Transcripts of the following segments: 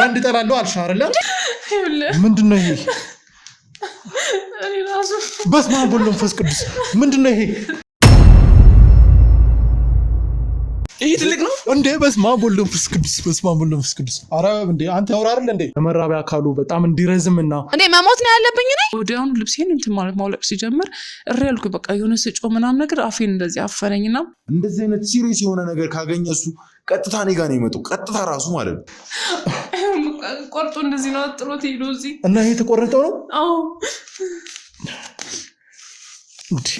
ወንድ ጠላለሁ አልሽ አይደለ ምንድነው ይሄ እኔ ራሱ በስመ አብ ወወልድ ወመንፈስ ቅዱስ ምንድነው ይሄ ይሄ ትልቅ ነው እንዴ በስመ አብ ወወልድ ወመንፈስ ቅዱስ ኧረ እንዴ አንተ ያወራ አይደል እንዴ ለመራቢያ አካሉ በጣም እንዲረዝምና እንዴ መሞት ነው ያለብኝ ነኝ ወዲያውኑ ልብሴን እንትን ማለት ማውለቅ ሲጀምር እሬልኩ በቃ የሆነ ስጮ ምናምን ነገር አፌን እንደዚህ አፈነኝና እንደዚህ አይነት ሲሪየስ የሆነ ነገር ካገኘሱ ቀጥታ እኔ ጋር ነው የመጣው ቀጥታ ራሱ ማለት ነው ቆርጦ እንደዚህ ነው አጥሮት ሄዶ እዚህ እና ይሄ ተቆረጠው ነው አዎ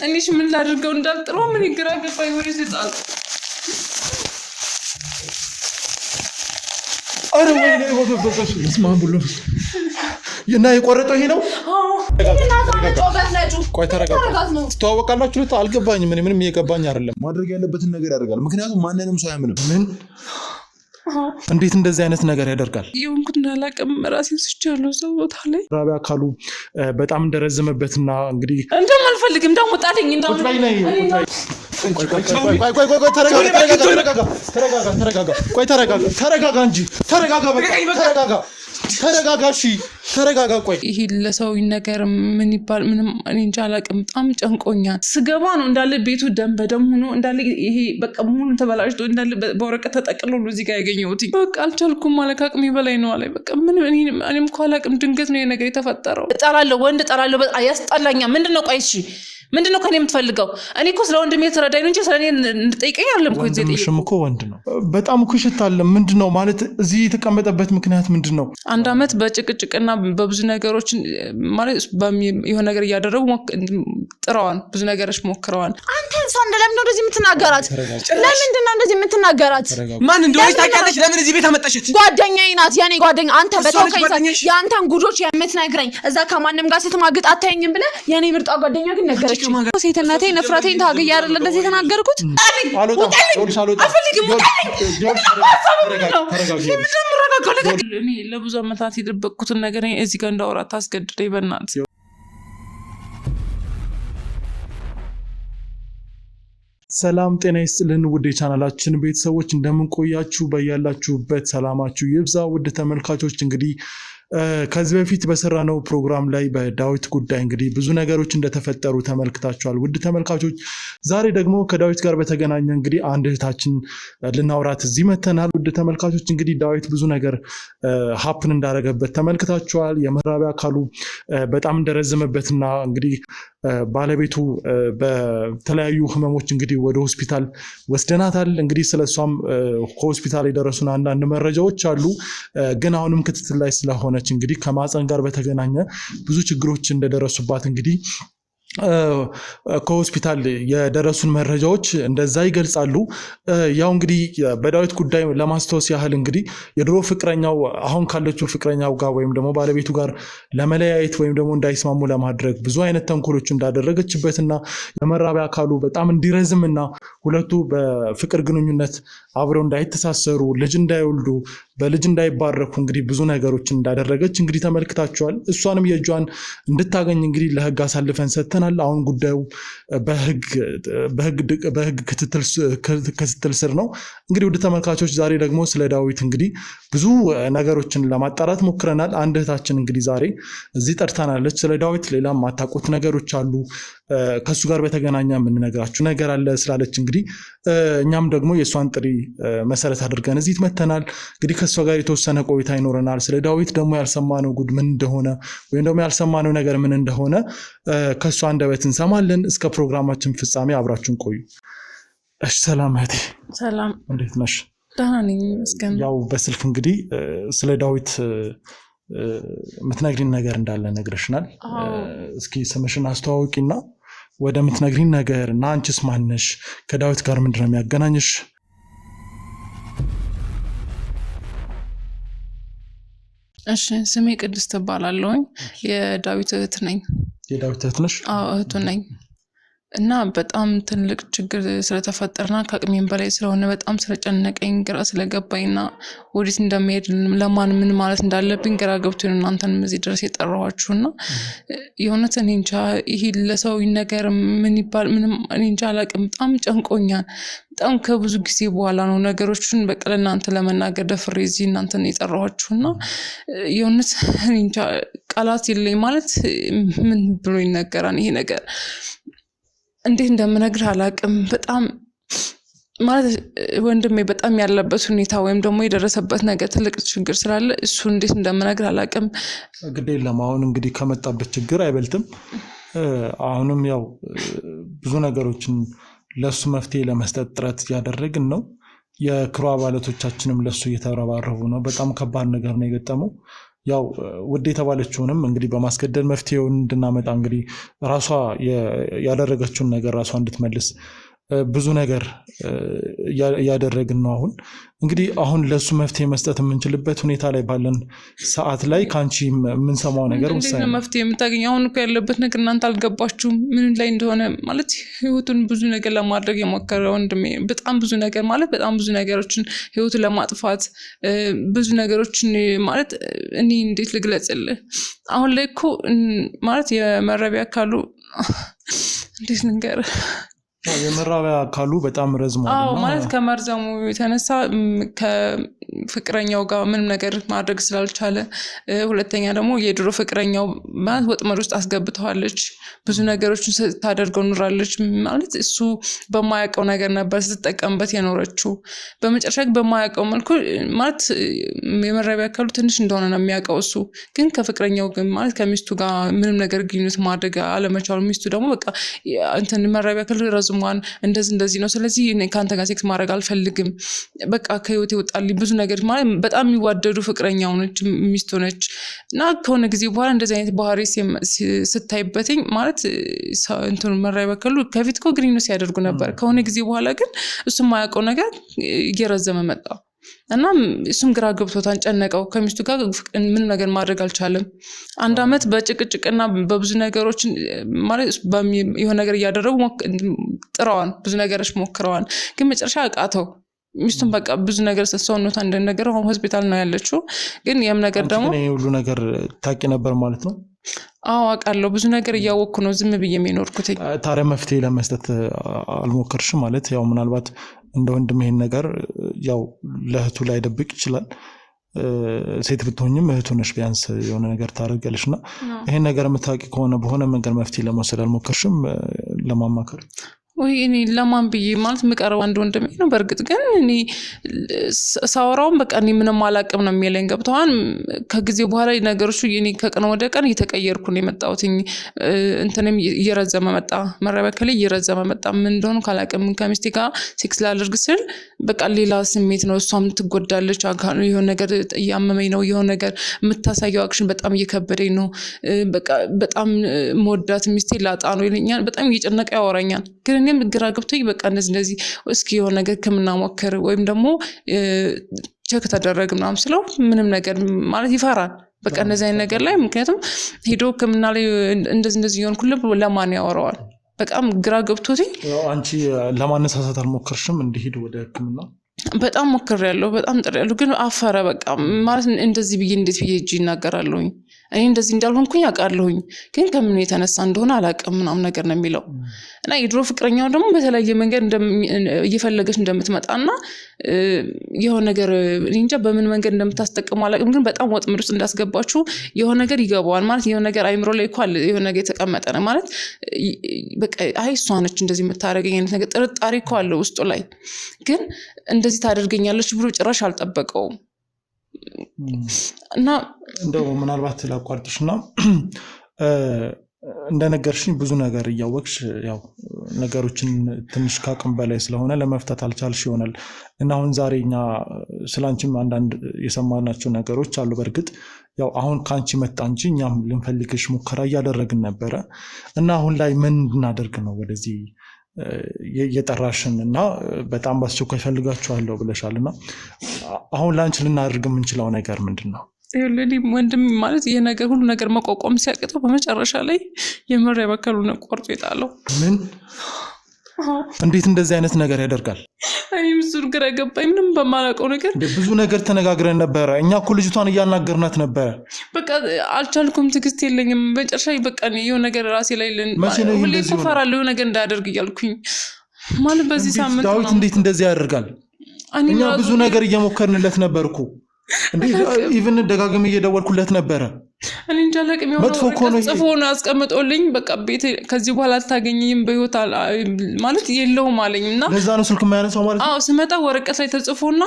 እኔሽ ምን ላድርገው እንዳልጥሮ ምን ይግራ ገባኝ ወሬ ሲጣል አረ ወይኔ ወደበሰሽ እስማን ብሎ እና የቆረጠው ይሄ ነው ቆይ ተረጋጋ ተዋወቃላችሁ አልገባኝም ምንም እየገባኝ አይደለም ማድረግ ያለበትን ነገር ያደርጋል ምክንያቱም ማንንም ሰው ያምንም ምን እንዴት እንደዚህ አይነት ነገር ያደርጋል ይሁንኩት እንዳላቀም ራሴን ስቻለሁ ሰው ቦታ ላይ ራቢያ አካሉ በጣም እንደረዘመበትና እንግዲህ እንደማልፈልግም እንዳውጣልኝ ተረጋጋ ቆይ ይሄ ለሰው ነገር ምን ይባል ምንም እኔ እንጃ አላቅም በጣም ጨንቆኛል ስገባ ነው እንዳለ ቤቱ ደም በደም ሆኖ እንዳለ ይሄ በቃ ሙሉ ተበላሽቶ እንዳለ በወረቀት ተጠቅልሎ እዚህ ጋር ያገኘሁት በቃ አልቻልኩም ማለት አቅሜ በላይ ነው አለኝ በቃ ምን እኔም እኮ አላቅም ድንገት ነው ነገር የተፈጠረው እጣላለሁ ወንድ እጣላለሁ በቃ ያስጣላኛል ምንድነው ቆይ እሺ ምንድነው ከኔ የምትፈልገው እኔ እኮ ስለ ወንድሜ ተረዳኝ ነው እንጂ ስለኔ እንድጠይቀኝ አይደለም እኮ እዚህ ጠይቀኝ ወንድምሽም እኮ ወንድ ነው በጣም እኮ ይሽታል ምንድነው ማለት እዚህ የተቀመጠበት ምክንያት ምንድነው አንድ አመት በጭቅጭቅና በብዙ ነገሮች ማለት የሆነ ነገር ያደረጉ ጥራዋን ብዙ ነገሮች ሞክረዋል አንተ እሷ እንደለምን ነው እንደዚህ የምትናገራት ለምንድን ነው እንደዚህ የምትናገራት ማን እንደሆነ ታውቂያለሽ ለምን እዚህ ቤት አመጣሽት ጓደኛዬ ናት ያኔ ጓደኛ አንተ በተወከይታ ያንተን ጉጆች የምትነግረኝ እዛ ከማንንም ጋር ስትማግጥ አታየኝም ብለ የኔ ምርጧ ጓደኛ ግን ነገረች ሴትነቴ ነፍረቴን ታግያ አይደል እንደዚህ ተናገርኩት አልወጣም አልፈልግም እኔ ለብዙ አመታት የደበቅኩትን ነገር እዚህ ጋር እንዳወራ ታስገድደኝ በእናትህ ሰላም ጤና ይስጥልን ውድ ቻናላችን ቤተሰቦች እንደምን ቆያችሁ በያላችሁበት ሰላማችሁ ይብዛ ውድ ተመልካቾች እንግዲህ ከዚህ በፊት በሰራነው ፕሮግራም ላይ በዳዊት ጉዳይ እንግዲህ ብዙ ነገሮች እንደተፈጠሩ ተመልክታችኋል ውድ ተመልካቾች ዛሬ ደግሞ ከዳዊት ጋር በተገናኘ እንግዲህ አንድ እህታችን ልናወራት እዚህ መተናል ውድ ተመልካቾች እንግዲህ ዳዊት ብዙ ነገር ሀፕን እንዳደረገበት ተመልክታችኋል የመራቢያ አካሉ በጣም እንደረዘመበትና እንግዲህ ባለቤቱ በተለያዩ ህመሞች እንግዲህ ወደ ሆስፒታል ወስደናታል እንግዲህ ስለሷም ከሆስፒታል የደረሱን አንዳንድ መረጃዎች አሉ ግን አሁንም ክትትል ላይ ስለሆነች እንግዲህ ከማፀን ጋር በተገናኘ ብዙ ችግሮች እንደደረሱባት እንግዲህ ከሆስፒታል የደረሱን መረጃዎች እንደዛ ይገልጻሉ ያው እንግዲህ በዳዊት ጉዳይ ለማስተዋወስ ያህል እንግዲህ የድሮ ፍቅረኛው አሁን ካለችው ፍቅረኛው ጋር ወይም ደግሞ ባለቤቱ ጋር ለመለያየት ወይም ደግሞ እንዳይስማሙ ለማድረግ ብዙ አይነት ተንኮሎች እንዳደረገችበትና የመራቢያ አካሉ በጣም እንዲረዝምና ሁለቱ በፍቅር ግንኙነት አብረው እንዳይተሳሰሩ ልጅ እንዳይወልዱ በልጅ እንዳይባረኩ እንግዲህ ብዙ ነገሮች እንዳደረገች እንግዲህ ተመልክታችኋል እሷንም የእጇን እንድታገኝ እንግዲህ ለህግ አሳልፈን ሰጥተናል አሁን ጉዳዩ በህግ ክትትል ስር ነው እንግዲህ ውድ ተመልካቾች ዛሬ ደግሞ ስለ ዳዊት እንግዲህ ብዙ ነገሮችን ለማጣራት ሞክረናል አንድ እህታችን እንግዲህ ዛሬ እዚህ ጠርታናለች ስለ ዳዊት ሌላም ማታውቁት ነገሮች አሉ ከሱ ጋር በተገናኘ የምንነግራችሁ ነገር አለ ስላለች እንግዲህ እኛም ደግሞ የሷን ጥሪ መሰረት አድርገን እዚህ መተናል እንግዲህ ከሷ ጋር የተወሰነ ቆይታ ይኖረናል ስለ ዳዊት ደግሞ ያልሰማነው ጉድ ምን እንደሆነ ወይም ደግሞ ያልሰማነው ነገር ምን እንደሆነ ከሷ አንደበት እንሰማለን እስከ ፕሮግራማችን ፍጻሜ አብራችሁን ቆዩ እሺ ሰላም እህቴ ሰላም እንዴት ነሽ ደህና ነኝ መስገን ያው በስልክ እንግዲህ ስለ ዳዊት ምትነግሪን ነገር እንዳለ ነግረሽናል እስኪ ስምሽን አስተዋውቂና ወደ ምትነግሪን ነገር እና አንቺስ ማንነሽ ከዳዊት ጋር ምንድነው የሚያገናኝሽ እሺ ስሜ ቅድስት እባላለሁ የዳዊት እህት ነኝ የዳዊት እህት ነሽ አዎ እህቱ ነኝ እና በጣም ትልቅ ችግር ስለተፈጠረና ከአቅሜም በላይ ስለሆነ በጣም ስለጨነቀኝ ግራ ስለገባኝና ወዴት እንደምሄድ ለማን ምን ማለት እንዳለብኝ ግራ ገብቶኝ እናንተን እዚህ ድረስ የጠራኋችሁና የእውነት እኔ እንጃ ይሄ ለሰው ነገር ምን ይባል ምንም እኔ እንጃ አላውቅም። በጣም ጨንቆኛል። በጣም ከብዙ ጊዜ በኋላ ነው ነገሮችን በቃ ለእናንተ ለመናገር ደፍሬ እዚህ እናንተን የጠራኋችሁና የእውነት እኔ እንጃ ቃላት የለኝ ማለት ምን ብሎ ይነገራል ይሄ ነገር እንዴት እንደምነግርህ አላውቅም። በጣም ማለት ወንድሜ በጣም ያለበት ሁኔታ ወይም ደግሞ የደረሰበት ነገር ትልቅ ችግር ስላለ እሱ እንዴት እንደምነግርህ አላውቅም። ግዴ ለማውን እንግዲህ ከመጣበት ችግር አይበልጥም። አሁንም ያው ብዙ ነገሮችን ለሱ መፍትሄ ለመስጠት ጥረት ያደረግን ነው። የክሩ አባላቶቻችንም ለሱ እየተረባረቡ ነው። በጣም ከባድ ነገር ነው የገጠመው። ያው ውድ የተባለችውንም እንግዲህ በማስገደድ መፍትሄውን እንድናመጣ እንግዲህ ራሷ ያደረገችውን ነገር ራሷ እንድትመልስ ብዙ ነገር እያደረግን ነው። አሁን እንግዲህ አሁን ለሱ መፍትሄ መስጠት የምንችልበት ሁኔታ ላይ ባለን ሰዓት ላይ ካንቺ የምንሰማው ነገር ወሳኝ ነው። መፍትሄ የምታገኝ አሁን እኮ ያለበት ነገር እናንተ አልገባችሁም ምን ላይ እንደሆነ ማለት ህይወቱን ብዙ ነገር ለማድረግ የሞከረ ወንድሜ በጣም ብዙ ነገር ማለት በጣም ብዙ ነገሮችን ህይወቱን ለማጥፋት ብዙ ነገሮችን ማለት እኔ እንዴት ልግለጽልህ አሁን ላይ እኮ ማለት የመረቢያ አካሉ እንዴት ልንገርህ የመራቢያ አካሉ በጣም ረዝሟል ማለት ከመርዘሙ የተነሳ ከፍቅረኛው ጋር ምንም ነገር ማድረግ ስላልቻለ ሁለተኛ ደግሞ የድሮ ፍቅረኛው ማለት ወጥመድ ውስጥ አስገብተዋለች ብዙ ነገሮችን ስታደርገው ኑራለች ማለት እሱ በማያውቀው ነገር ነበር ስትጠቀምበት የኖረችው በመጨረሻ በማያውቀው መልኩ ማለት የመራቢያ አካሉ ትንሽ እንደሆነ ነው የሚያውቀው እሱ ግን ከፍቅረኛው ግን ማለት ከሚስቱ ጋር ምንም ነገር ግንኙነት ማድረግ አለመቻሉ ሚስቱ ደግሞ በቃ እንትን መራቢያ አካሉ ረዝሟል እንደዚህ ነው ስለዚህ እኔ ካንተ ጋር ሴክስ ማድረግ አልፈልግም በቃ ከህይወቴ ወጣልኝ ብዙ ነገር ማለት በጣም የሚዋደዱ ፍቅረኛው ነች ሚስቱ ነች እና ከሆነ ጊዜ በኋላ እንደዚህ አይነት ባህሪ ስታይበትኝ ማለት እንትኑ መራቢያ አካሉ ከፊት እኮ ግንኙነት ሲያደርጉ ነበር ከሆነ ጊዜ በኋላ ግን እሱ የማያውቀው ነገር እየረዘመ መጣ እና እሱም ግራ ገብቶታል ጨነቀው ከሚስቱ ጋር ምን ነገር ማድረግ አልቻለም 1 አመት በጭቅጭቅና በብዙ ነገሮች ማለት የሆነ ነገር እያደረጉ ጥረዋል ብዙ ነገሮች ሞክረዋል ግን መጨረሻ አቃተው ሚስቱም በቃ ብዙ ነገር ሰውነቷ እንደነገር ሆስፒታል ነው ያለችው ግን ያም ነገር ደግሞ እኔ ሁሉ ነገር ታቂ ነበር ማለት ነው አውቃለሁ ብዙ ነገር እያወቅኩ ነው ዝም ብዬ የሚኖርኩት ታዲያ መፍትሄ ለመስጠት አልሞከርሽም ማለት ያው ምናልባት እንደ ወንድም ይሄን ነገር ያው ለእህቱ ላይ ደብቅ ይችላል ሴት ብትሆኝም እህቱ ነሽ ቢያንስ የሆነ ነገር ታደርጋለሽና ይሄን ነገር የምታውቂ ከሆነ በሆነ መንገድ መፍትሄ ለመውሰድ አልሞከርሽም ለማማከር ወይ እኔ ለማን ብዬ ማለት ምቀረው አንድ ወንድሜ ነው በርግጥ ግን እኔ ሳወራው በቃ እኔ ምንም አላቅም ነው የሚለኝ ገብቷን ከጊዜ በኋላ ነገሮች እኔ ከቀን ወደ ቀን እየተቀየርኩ ነው የመጣሁት እንትንም እየረዘመ መጣ መራቢያ አካሌ እየረዘመ መጣ ምን እንደሆነ ካላቅም ከሚስቴ ጋር ሴክስ ላደርግ ስል በቃ ሌላ ስሜት ነው እሷም ትጎዳለች አካል የሆነ ነገር ያመመኝ ነው የሆነ ነገር የምታሳየው አክሽን በጣም እየከበደኝ ነው በቃ በጣም መወዳት ሚስቴ ላጣ ነው ይለኛል በጣም እየጨነቀ ያወራኛል ግን እኔም ግራ ገብቶኝ በቃ እንደዚህ እስኪ የሆነ ነገር ከመናሞከር ወይም ደግሞ ቼክ ተደረግ ምናምን ስለው ምንም ነገር ማለት ይፈራል በቃ እንደዚህ አይነት ነገር ላይ ምክንያቱም ሄዶ ከመና ላይ እንደዚህ ይሆን ሁሉ ለማን ያወራዋል በጣም ግራ ገብቶኝ አንቺ ለማነሳሳት አልሞከርሽም እንዲሄድ ወደ ህክምና በጣም ሞክሬያለሁ በጣም ጥሬያለሁ ግን አፈረ በቃ ማለት እንደዚህ ብዬ እንዴት ብዬ እጂ እናገራለሁኝ እኔ እንደዚህ እንዳልሆንኩኝ አውቃለሁኝ ግን ከምን የተነሳ እንደሆነ አላውቅም ምናምን ነገር ነው የሚለው እና የድሮ ፍቅረኛው ደግሞ በተለያየ መንገድ እየፈለገች እንደምትመጣና የሆነ ነገር እንጃ በምን መንገድ እንደምታስጠቅሙ አላውቅም ግን በጣም ወጥመድ ውስጥ እንዳስገባችሁ የሆነ ነገር ይገባዋል ማለት የሆነ ነገር አይምሮ ላይ እኮ የሆነ ነገር የተቀመጠ ነው ማለት በቃ አይ እሷ ነች እንደዚህ የምታደርገኝ አይነት ነገር ጥርጣሬ እኮ አለ ውስጡ ላይ ግን እንደዚህ ታደርገኛለች ብሎ ጭራሽ አልጠበቀውም እና እንደው ምናልባት ላቋርጥሽና እንደነገርሽኝ ብዙ ነገር እያወቅሽ ያው ነገሮችን ትንሽ ካቅም በላይ ስለሆነ ለመፍታት አልቻልሽ ይሆናል እና አሁን ዛሬኛ ስላንቺም አንዳንድ የሰማናቸው ነገሮች አሉ በርግጥ ያው አሁን ካንቺ መጣ እንጂ እኛም ልንፈልግሽ ሙከራ እያደረግን ነበረ እና አሁን ላይ ምን እናደርግ ነው ወደዚህ የጠራሽን እና በጣም ባስቸኳይ ፈልጋችኋለሁ ብለሻልና አሁን ላንቺ ልናደርግ የምንችለው ነገር ምንድነው ይኸውልህ ወንድም ማለት ይሄ ነገር ሁሉ ነገር መቋቋም ሲያቅተው በመጨረሻ ላይ የምር የበከሉን ቆርጦ ይጣለው። ምን እንዴት እንደዚህ አይነት ነገር ያደርጋል? እኔ ምስሉ ግራ ገባኝ። ምንም በማላውቀው ነገር ብዙ ነገር ተነጋግረን ነበረ። እኛ እኮ ልጅቷን እያናገርናት ነበረ። በቃ አልቻልኩም፣ ትዕግስት የለኝም። በመጨረሻ በቃ የሆነ ነገር ራሴ ላይ ሁሌ ተፈራለሁ ነገር እንዳደርግ እያልኩኝ ማለት በዚህ ሳምንት ዳዊት እንዴት እንደዚህ ያደርጋል? እኛ ብዙ ነገር እየሞከርንለት ነበርኩ። ኢቭን ደጋግሜ እየደወልኩለት ነበረ። እኔ እንጃ ለቅም የሆነ ጽፎ ነው አስቀምጦልኝ በቃ ቤት ከዚህ በኋላ አታገኝም በህይወት ማለት የለውም አለኝና ለዛ ነው ስልክ የማያነሳው ማለት ነው። ስመጣ ወረቀት ላይ ተጽፎና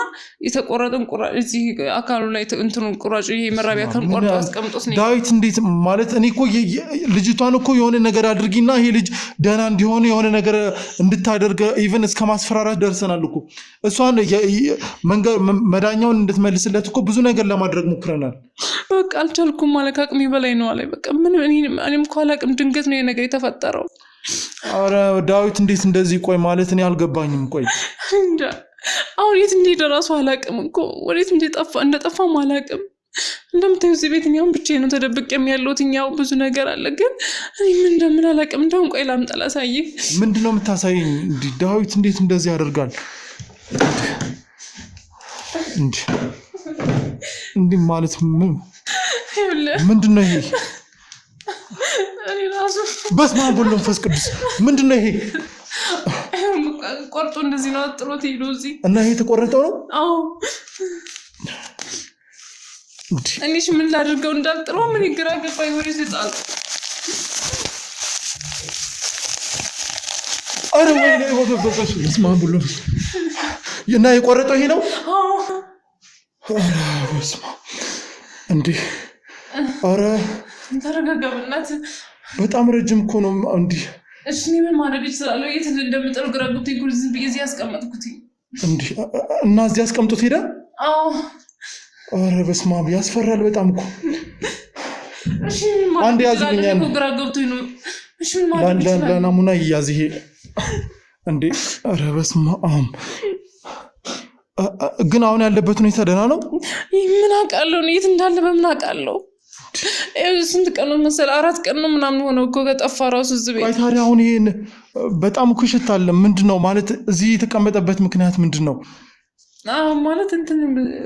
የተቆረጠን ቁራጭ እዚህ አካሉ ላይ እንትኑ ቁራጭ ይሄ መራቢያ አካል ቆርጦ አስቀምጦስ ነው። ዳዊት እንዴት ማለት እኔ እኮ ልጅቷን እኮ የሆነ ነገር አድርጊና ይሄ ልጅ ደህና እንዲሆን የሆነ ነገር እንድታደርግ ኢቭን እስከ ማስፈራራት ደርሰናል እኮ። እሷን መዳኛውን እንድትመልስለት እኮ ብዙ ነገር ለማድረግ ሞክረናል። በቃ አልቻልኩም ማለት አቅሜ በላይ ነው አለ። በቃ ምን እኔም እኮ አላቅም፣ ድንገት ነው ነገር የተፈጠረው። አረ ዳዊት እንዴት እንደዚህ ቆይ ማለት እኔ አልገባኝም። ቆይ እንጃ አሁን የት እንደሄደ እራሱ አላቅም እኮ ወዴት እንደጠፋም አላቅም። እንደምታዩ እዚህ ቤት እኛውን ብቻዬን ነው ተደብቄም ያለሁት። እኛው ብዙ ነገር አለ ግን እኔ ምን እንደምን አላቅም። እንደውም ቆይ ላምጣ ላሳይህ። ምንድነው የምታሳይኝ? ዳዊት እንዴት እንደዚህ ያደርጋል? እንዲህ ማለት ምንድነው ይሄ? እኔ ራሱ በስመ አብ ወወልድ ወመንፈስ ቅዱስ ምንድነው ይሄ? ቆርጦ እንደዚህ ነው ጥሎት ሄዶ እዚህ እና ይሄ ተቆረጠው ነው? አዎ። እኔሽ ምን ላድርገው እንዳልጥለው ምን ይግራ ገባኝ። ወሬ ሲጣል አረ ወይኔ ወገበቀሽ በስመ አብ ወወልድ እና የቆረጠው ይሄ ነው? አዎ። በስመ አብ እንዴ! አረ ተረጋጋብናት። በጣም ረጅም እኮ ነው እንዴ! እሺ ምን ማድረግ ይችላል? የት እንደምጥለው ግራ ገብቶኝ እኮ ዝም ብዬ እዚህ ያስቀመጥኩት እንዴ! እና እዚህ ያስቀምጡት ሄደ? አዎ። አረ በስመ አብ ያስፈራል በጣም እኮ። እሺ አንዴ ያዝልኛል ግራ ገብቶኝ ነው። እሺ ምን ማድረግ ይችላል? ለናሙና ይያዝ ይሄ እንዴ! አረ በስመ አብ ግን አሁን ያለበት ሁኔታ ደህና ነው? ምን አውቃለሁ የት እንዳለ በምን አውቃለሁ? ስንት ቀን ነው መሰለህ? 4 ቀን ነው ምናምን ሆነው እኮ ከጠፋ ራሱ እዚህ ቤት። ታዲያ አሁን ይሄን በጣም እኮ ይሸታል። ምንድነው ማለት እዚህ የተቀመጠበት ምክንያት ምንድነው? ማለት እንትን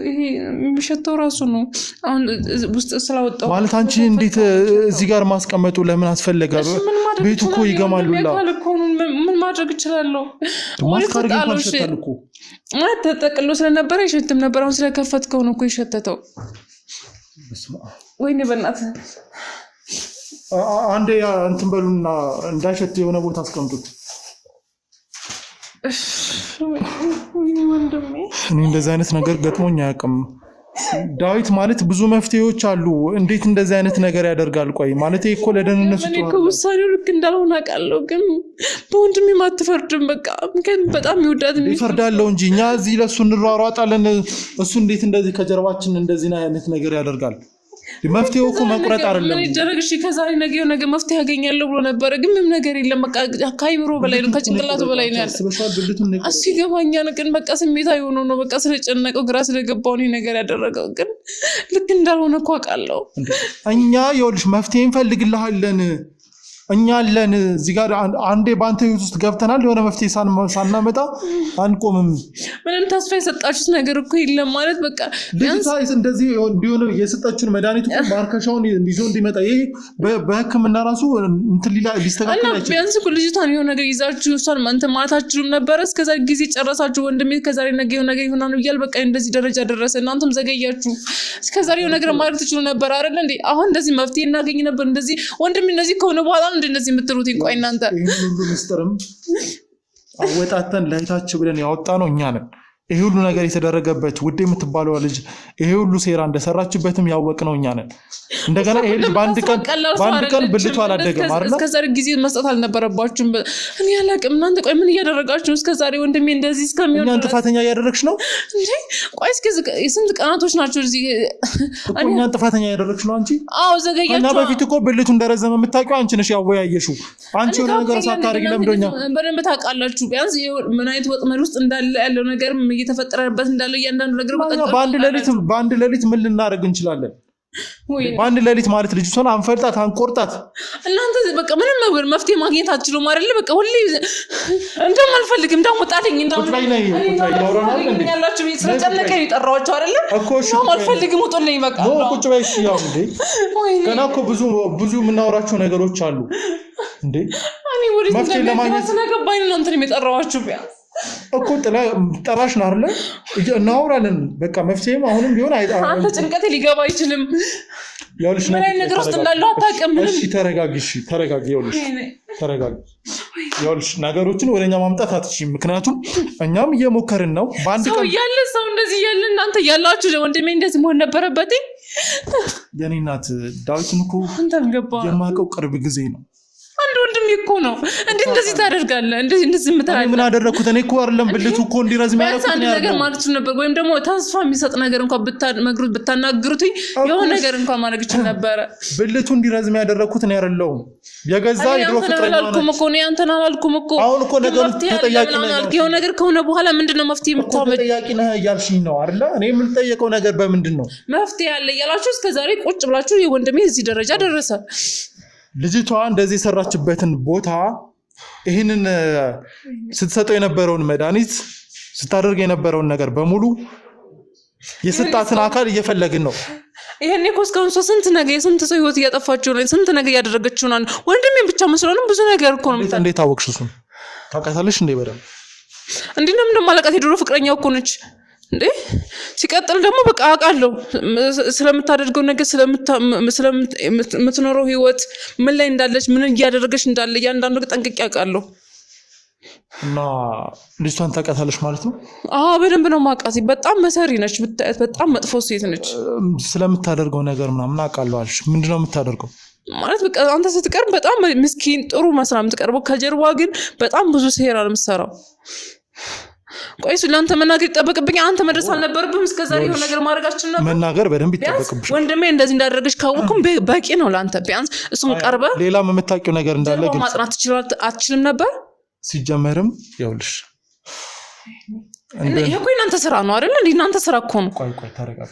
ይሄ የሚሸተው ራሱ ነው አሁን ውስጥ ስላወጣው ማለት አንቺ እንዴት እዚህ ጋር ማስቀመጡ ለምን አስፈለገ? ቤቱ እኮ ይገማሉላ። ምን ማድረግ እችላለሁ? ማስካርግ እንኳን ይሸታል እኮ ማለት ተጠቅሎ ስለነበረ ይሸትም ነበር። አሁን ስለከፈትከው ነው እኮ ይሸተተው። ወይኔ በእናትህ አንዴ እንትን በሉና እንዳይሸት የሆነ ቦታ አስቀምጡት። እኔ እንደዚህ አይነት ነገር ገጥሞኝ አያውቅም። ዳዊት ማለት ብዙ መፍትሄዎች አሉ። እንዴት እንደዚህ አይነት ነገር ያደርጋል? ቆይ ማለት እኮ ለደህንነቱ እኔ እኮ ውሳኔው ልክ እንዳልሆነ አውቃለሁ፣ ግን በወንድሜ አትፈርድም። በቃ ምክንያቱም በጣም ይወዳት ይፈርዳለሁ እንጂ እኛ እዚህ ለእሱ እንሯሯጣለን። እሱ እንዴት እንደዚህ ከጀርባችን እንደዚህ አይነት ነገር ያደርጋል? መፍትሄው እኮ መቁረጥ አይደለም። ምን ይደረግ? እሺ ከዛሬ ነገ መፍትሄ ያገኛለሁ ብሎ ነበር፣ ግን ምንም ነገር የለም። በቃ ከአይምሮ በላይ ነው፣ ከጭንቅላቱ በላይ ነው ያለ። አስገባኛ ግን በቃ ስሜታዊ ሆኖ ነው በቃ ስለጨነቀው ግራ ስለገባው ነው ነገር ያደረገው፣ ግን ልክ እንዳልሆነ እኮ አውቃለሁ። እኛ ይኸውልሽ መፍትሄ እንፈልግልሃለን። እኛ አለን እዚህ ጋር አንዴ ባንተ ህይወት ውስጥ ገብተናል። የሆነ መፍትሄ ሳናመጣ አንቆምም። ምንም ተስፋ የሰጣችሁት ነገር እኮ የለም ማለት በቃ ቢያንስ እንደዚህ እንዲሆን የሰጣችሁን መድኃኒት እኮ ማርከሻውን ይዞ እንዲመጣ ይሄ በህክምና ራሱ እንትን ሊስተካከል አይችልም። ቢያንስ እኮ ልጅቷን የሆነ ነገር ይዛችሁ እሷን እንትን ማታችሁም ነበረ። እስከዛ ጊዜ ጨረሳችሁ። ወንድሜ ከዛሬ ነገ የሆነ ነገር ይሆናል እያል በቃ እንደዚህ ደረጃ ደረሰ። እናንተም ዘገያችሁ። እስከዛሬ የሆነ ነገር ማድረግ ትችሉ ነበር አይደል እንዴ? አሁን እንደዚህ መፍትሄ እናገኝ ነበር። እንደዚህ ወንድሜ እንደዚህ ከሆነ በኋላ እንደዚህ የምትሉት እንቆይ እናንተ ይሄን ሁሉ ምስጥርም አወጣተን ላይታች ብለን ያወጣ ነው እኛ ነን። ይሄ ሁሉ ነገር የተደረገበት ውድ የምትባለው ልጅ ይሄ ሁሉ ሴራ እንደሰራችበትም ያወቅነው እኛ ነን። እንደገና ይሄ ልጅ ባንድ ቀን ብልቱ አላደገም አይደል? እስከዛሬ ጊዜ መስጠት አልነበረባችሁም። እኔ አላቅም። እናንተ ቆይ ምን እያደረጋችሁ ነው? እስከዛሬ ወንድሜ እንደዚህ እስከሚሆን እኛን ጥፋተኛ እያደረግሽ ነው እንዴ? ቆይ እስኪ የስንት ቀናቶች ናቸው እዚህ እኛን ጥፋተኛ እያደረግሽ ነው አንቺ? አዎ ዘገያችሁ። እና በፊት እኮ ብልቱ እንደረዘመ የምታውቂው አንቺ ነሽ ያወያየሽው። አንቺ የሆነ ነገር ሳታረጊ ለምዶኛ በደንብ ታውቃላችሁ። ቢያንስ ምን አይነት ወጥመድ ውስጥ እንዳለ ያለው ነገር እየተፈጠረበት እንዳለ እያንዳንዱ ነገር በአንድ ሌሊት ምን ልናደርግ እንችላለን? በአንድ ሌሊት ማለት ልጅቷን አንፈልጣት አንቆርጣት። እናንተ በቃ ምንም መፍትሄ ማግኘት አትችሉም አይደለ? በቃ ሁሌ እንደማልፈልግም እንዳውጣልኝ ያላችሁ ስለጨነቀኝ የጠራኋቸው አይደለ? እንደማልፈልግም ውጡልኝ በቃ። ቁጭ በይ እሺ። ያው እንዴ ገና እኮ ብዙ የምናወራቸው ነገሮች አሉ እንዴ። እኔ ወዲህ ለማግኘት ስለገባኝ ነው እንትን የጠራኋችሁ እኮ ጠራሽ ነው አይደለ? እናወራለን በቃ። መፍትሄም አሁንም ቢሆን አንተ ጭንቀቴ ሊገባ አይችልም። ያውልሽ ምን አይነት ነገር ውስጥ እንዳለው አታውቅም። እሺ ተረጋጊ፣ እሺ ተረጋጊ። ተረጋጊ። ያውልሽ ነገሮችን ወደኛ ማምጣት አትችይም። ምክንያቱም እኛም እየሞከርን ነው። በአንድ ሰው ያለ ሰው እንደዚህ ያለ እናንተ ያላችሁ ወንድሜ እንደዚህ መሆን ነበረበት። የኔ እናት ዳዊትን እኮ አንተም ገባ የማውቀው ቅርብ ጊዜ ነው። አንድ ወንድሜ እኮ ነው። እንዴት እንደዚህ ታደርጋለህ? እንደዚህ ምታረጋለህ? ምን አደረኩት እኔ? እኮ አይደለም ብልቱ እኮ እንዲረዝም ያደረኩት ነው ነገር ማለት ነበር። ወይም ደግሞ ተስፋ የሚሰጥ ነገር እንኳን ብታመግሩት ብታናግሩት የሆነ ነገር እንኳን ማድረግ ይችላል ነበር። ብልቱ እንዲረዝም ያደረኩት ነው አይደለም። የገዛ ይድሮ ፍቅረኛ ነው ያንተን አላልኩም እኮ። አሁን እኮ ነገሩ ተጠያቂ ነህ። የሆነ ነገር ከሆነ በኋላ ምንድነው መፍትሄ የምታመጣው? ተጠያቂ ነህ እያልሽኝ ነው አይደለ? እኔ የምንጠየቀው ነገር በምንድነው? መፍትሄ አለ እያላችሁ እስከዛሬ ቁጭ ብላችሁ የወንድሜ እዚህ ደረጃ ደረሰ። ልጅቷ እንደዚህ የሰራችበትን ቦታ ይህንን ስትሰጠው የነበረውን መድኃኒት ስታደርግ የነበረውን ነገር በሙሉ የሰጣትን አካል እየፈለግን ነው። ይሄኔ እኮ እስካሁን ስንት ነገር የስንት ሰው ህይወት እያጠፋችሁ ነው። ስንት ነገር እያደረገችው ነው። ወንድሜን ብቻ መስሎንም ብዙ ነገር እኮ ነው። እንዴት አወቅሽ? እሱን ታውቃታለሽ እንዴ? በደምብ እንዴ ነው እንደማላውቃት የድሮ ፍቅረኛው እኮ ነች እንዴ። ሲቀጥል ደግሞ በቃ አውቃለሁ ስለምታደርገው ነገር ስለምትኖረው ህይወት ምን ላይ እንዳለች ምን እያደረገች እንዳለ እያንዳንዱ ጠንቅቄ አውቃለሁ። እና ልጅቷን ታውቃታለሽ ማለት ነው? አዎ በደንብ ነው የማውቃት። በጣም መሰሪ ነች ብታያት፣ በጣም መጥፎ ሴት ነች። ስለምታደርገው ነገር ምናምን አውቃለሁ አልሽ። ምንድነው የምታደርገው? ማለት በቃ አንተ ስትቀርብ በጣም ምስኪን ጥሩ መስላ የምትቀርበው፣ ከጀርባ ግን በጣም ብዙ ሴራ ነው የምትሰራው። ቆይ እሱ ለአንተ መናገር ይጠበቅብኝ? አንተ መድረስ አልነበረብህም? እስከዛሬ የሆነ ነገር ማድረጋችን ነበር። መናገር በደንብ ይጠበቅብሽ። ወንድሜ እንደዚህ እንዳደረገች ካወቅኩም በቂ ነው ለአንተ። ቢያንስ እሱን ቀርበህ ሌላ የምታውቂው ነገር እንዳለ ግን ማጥናት አትችልም ነበር? ሲጀመርም ይኸውልሽ ይሄ እኮ የእናንተ ስራ ነው አይደል? እንዴ እናንተ ስራ እኮ ነው። ቆይ ተረጋጊ።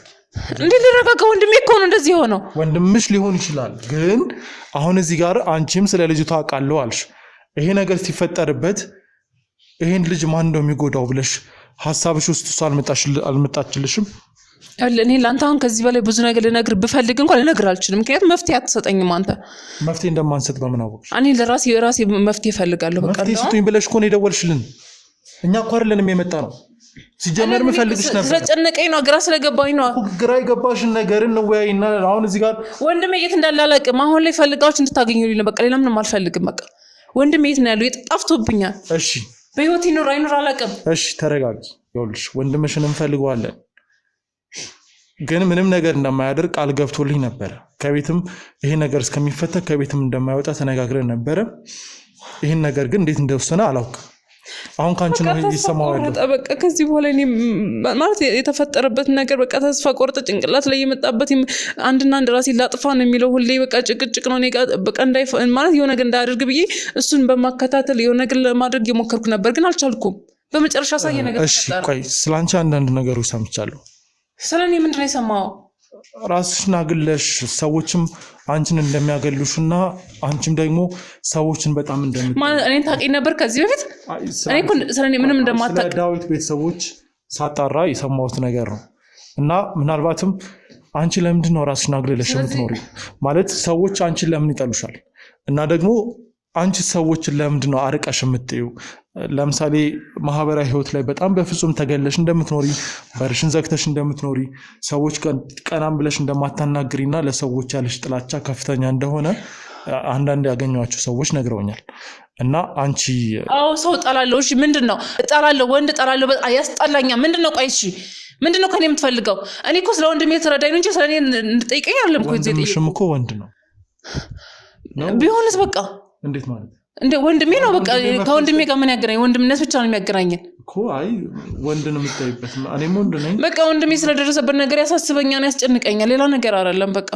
እንዴ ልረጋጋ? ወንድሜ እኮ ነው እንደዚህ ሆነው። ወንድምሽ ሊሆን ይችላል፣ ግን አሁን እዚህ ጋር አንቺም ስለ ልጅቷ አውቃለሁ አልሽ። ይሄ ነገር ሲፈጠርበት ይሄን ልጅ ማን እንደሚጎዳው ብለሽ ሐሳብሽ ውስጥ እሷ አልመጣችልሽም? እኔ ለአንተ አሁን ከዚህ በላይ ብዙ ነገር ልነግር ብፈልግ እንኳን ልነግር አልችልም። ምክንያቱም መፍትሄ አትሰጠኝም። አንተ መፍትሄ እንደማንሰጥ በምን አወቅሽ? እኔ ለራሴ መፍትሄ እፈልጋለሁ። በቃ መፍትሄ ስጡኝ ብለሽ እኮ ነው የደወልሽልን። እኛ እኮ አይደለንም የመጣ ነው። ሲጀመር ምፈልግሽ ነበር። ስለጨነቀኝ ነው፣ ግራ ስለገባኝ ነው። ግራ የገባሽን ነገር እንወያይና አሁን እዚህ ጋር ወንድሜ የት እንዳለ አላውቅም። አሁን ላይ ፈልጋችሁ እንድታገኙልኝ ነው። በቃ ሌላ ምንም አልፈልግም። በቃ ወንድሜ የት ነው ያለው? ጠፍቶብኛል። እሺ በህይወት ይኖር አይኖር አላውቅም። እሺ ተረጋጊ። ይኸውልሽ ወንድምሽን እንፈልገዋለን፣ ግን ምንም ነገር እንደማያደርግ ቃል ገብቶልኝ ነበረ። ከቤትም ይሄ ነገር እስከሚፈታ ከቤትም እንደማይወጣ ተነጋግረን ነበረ። ይሄን ነገር ግን እንዴት እንደወሰነ አላውቅም። አሁን ካንቺ ነው ይሰማው ያለው። በቃ ከዚህ በኋላ እኔ ማለት የተፈጠረበት ነገር በቃ ተስፋ ቆርጠ ጭንቅላት ላይ የመጣበት አንድና አንድ ራሴ ላጥፋ ነው የሚለው ሁሌ በቃ ጭቅጭቅ ነው። እኔ በቃ ማለት የሆነ ነገር እንዳያደርግ ብዬ እሱን በማከታተል የሆነ ነገር ለማድረግ የሞከርኩ ነበር፣ ግን አልቻልኩም። በመጨረሻ ሳየ ነገር እሺ ቆይ ስላንቺ አንዳንድ ነገሮች ሰምቻለሁ። ስለኔ ምንድነው የሰማው? ራስሽን አግለሽ ሰዎችም አንቺን እንደሚያገሉሽና አንቺም ደግሞ ሰዎችን በጣም ማለት እኔን ታውቂኝ ነበር ከዚህ በፊት? እኔ እኮ ስለኔ ምንም እንደማታውቅ ስለ ዳዊት ቤተሰቦች ሳጣራ የሰማሁት ነገር ነው። እና ምናልባትም አንቺ ለምንድን ነው ራስሽን አግለሽ የምትኖሪ? ማለት ሰዎች አንቺን ለምን ይጠሉሻል? እና ደግሞ አንቺ ሰዎችን ለምንድን ነው አርቀሽ የምትዩ? ለምሳሌ ማህበራዊ ህይወት ላይ በጣም በፍጹም ተገለሽ እንደምትኖሪ፣ በርሽን ዘግተሽ እንደምትኖሪ፣ ሰዎች ቀናም ብለሽ እንደማታናግሪና ለሰዎች ያለሽ ጥላቻ ከፍተኛ እንደሆነ አንዳንድ ያገኟቸው ሰዎች ነግረውኛል። እና አንቺ ሰው ጠላለሁ። እሺ ምንድነው ጠላለሁ? ወንድ ጠላለሁ። በጣም ያስጠላኛ። ምንድነው? ቆይ እሺ ምንድነው ከኔ የምትፈልገው? እኔ እኮ ስለ ወንድሜ ተረዳኝ እንጂ ስለኔ እንድጠይቀኝ አይደለም እኮ። ወንድምሽም እኮ ወንድ ነው ቢሆንስ? በቃ እንዴት ማለት እንደ ወንድሜ ነው። በቃ ከወንድሜ ጋር ምን ያገናኝ? ወንድምነት ብቻ ነው የሚያገናኘን እኮ። አይ ወንድን የምታይበት እኔም ወንድ ነኝ። በቃ ወንድሜ ስለደረሰበት ነገር ያሳስበኛል፣ ያስጨንቀኛል። ሌላ ነገር አይደለም። በቃ